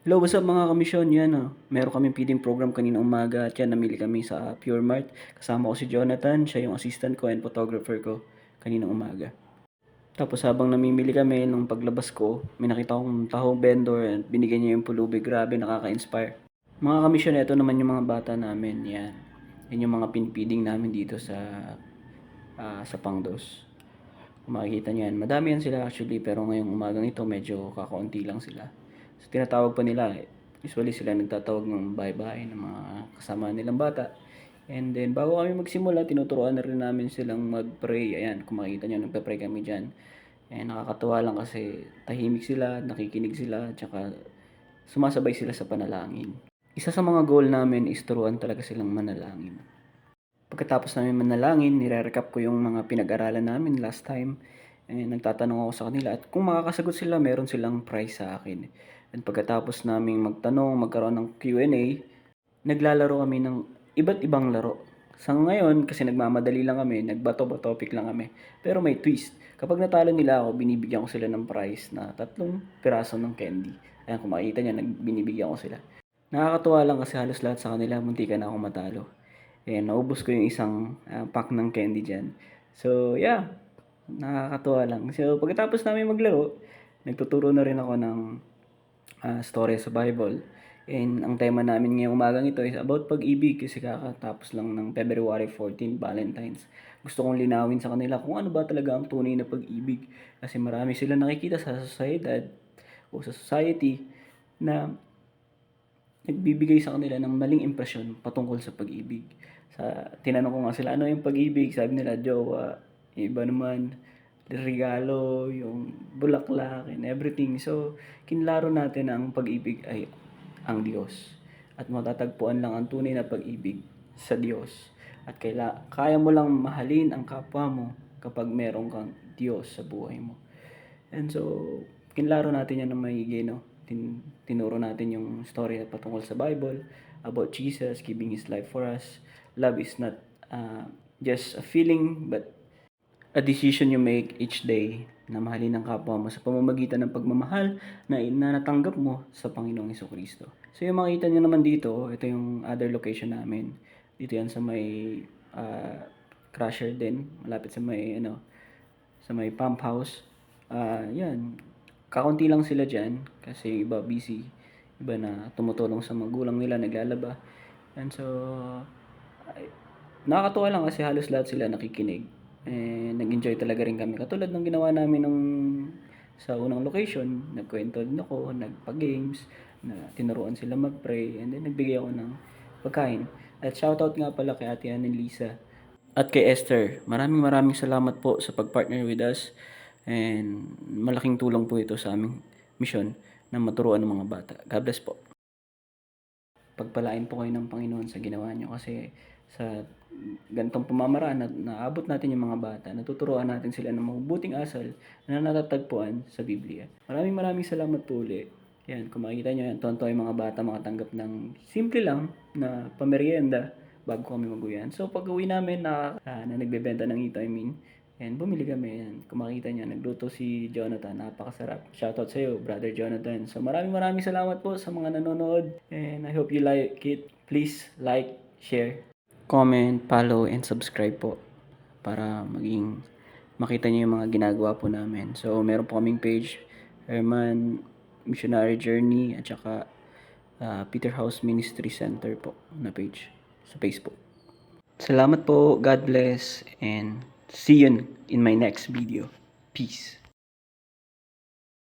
Hello, what's up mga kamisyon? Yan meron kaming feeding program kanina umaga at yan, namili kami sa Pure Mart. Kasama ko si Jonathan, siya yung assistant ko and photographer ko kanina umaga. Tapos habang namimili kami, nung paglabas ko, may nakita akong tahong vendor and binigyan niya yung pulubi. Grabe, nakaka-inspire. Mga kamisyon, ito naman yung mga bata namin. Yan. Yan yung mga pinipiding namin dito sa Pangdos. Kung makikita niyo yan, madami yan sila actually, pero ngayong umagang ito medyo kakaunti lang sila. So tinatawag pa nila, usually sila nagtatawag ng bye-bye ng mga kasama nilang bata. And then bago kami magsimula, tinuturuan na rin namin silang mag-pray. Ayan, kung makikita niyo, nagpe-pray kami diyan. And nakakatuwa lang kasi tahimik sila, nakikinig sila, tsaka sumasabay sila sa panalangin. Isa sa mga goal namin is turuan talaga silang manalangin. Pagkatapos namin manalangin, nire-recap ko yung mga pinag-aralan namin last time. Nagtatanong ako sa kanila at kung makakasagot sila, meron silang prize sa akin. And pagkatapos namin magtanong, magkaroon ng Q&A, naglalaro kami ng iba't ibang laro. Sa ngayon, kasi nagmamadali lang kami, nagbato-topic lang kami. Pero may twist. Kapag natalo nila ako, binibigyan ko sila ng prize na 3 piraso ng candy. Ayan, kung makikita niya, binibigyan ko sila. Nakakatuwa lang kasi halos lahat sa kanila, muntikan na akong matalo. Naubos ko yung isang pack ng candy dyan. So, yeah, nakakatuwa lang. So, pagkatapos namin maglaro, nagtuturo na rin ako ng story sa Bible. And ang tema namin ngayong umagang ito is about pag-ibig kasi kakatapos lang ng February 14, Valentine's. Gusto kong linawin sa kanila kung ano ba talaga ang tunay na pag-ibig. Kasi marami sila nakikita sa society o sa society na nagbibigay sa kanila ng maling impresyon patungkol sa pag-ibig. Tinanong ko nga sila, ano yung pag-ibig? Sabi nila, jowa. Yung iba naman, regalo, yung bulaklak, and everything. So, kinlaro natin na ang pag-ibig ay ang Diyos. At matatagpuan lang ang tunay na pag-ibig sa Diyos. At kaya mo lang mahalin ang kapwa mo kapag meron kang Diyos sa buhay mo. And so, kinlaro natin yan ng maigi, no? Tinuro natin yung story patungkol sa Bible, about Jesus giving His life for us. Love is not just a feeling, but a decision you make each day na mahalin ang kapwa mo sa pamamagitan ng pagmamahal na natanggap mo sa Panginoong Hesukristo. So yung makita niyo naman dito, ito yung other location namin. Dito yan sa may crusher din, malapit sa may pump house. Yan, kakunti lang sila dyan kasi iba busy, iba na tumutulong sa magulang nila, naglalaba. And so, nakakatuwa lang kasi halos lahat sila nakikinig. Nag-enjoy talaga rin kami. Katulad ng ginawa namin sa unang location, nagkwento din ako, nagpa-games, na tinuruan sila mag-pray, and then nagbigay ako ng pagkain. At shoutout nga pala kay Ate Ann and Lisa at kay Esther. Maraming salamat po sa pag-partner with us. And malaking tulong po ito sa aming mission na maturuan ng mga bata. God bless po. Pagpalain po kayo ng Panginoon sa ginawa nyo kasi sa ganitong pamamaraan na naabot natin yung mga bata, natuturuan natin sila ng mabubuting asal na natatagpuan sa Biblia. Maraming salamat po ulit. Yan, kung makikita nyo yan, tonto yung mga bata makatanggap ng simple lang na pamerienda bago kami mag-uwian. So pag uwi namin na nagbebenta ng ito, and bumili kami. Yan. Kung makita niya, nagluto si Jonathan. Napakasarap. Shoutout sa iyo, Brother Jonathan. So maraming salamat po sa mga nanonood. And I hope you like it. Please like, share, comment, follow, and subscribe po. Para makita niyo yung mga ginagawa po namin. So meron po kaming page, Herman Missionary Journey, at saka Peter House Ministry Center po na page sa Facebook. Salamat po. God bless. And see you in my next video. Peace.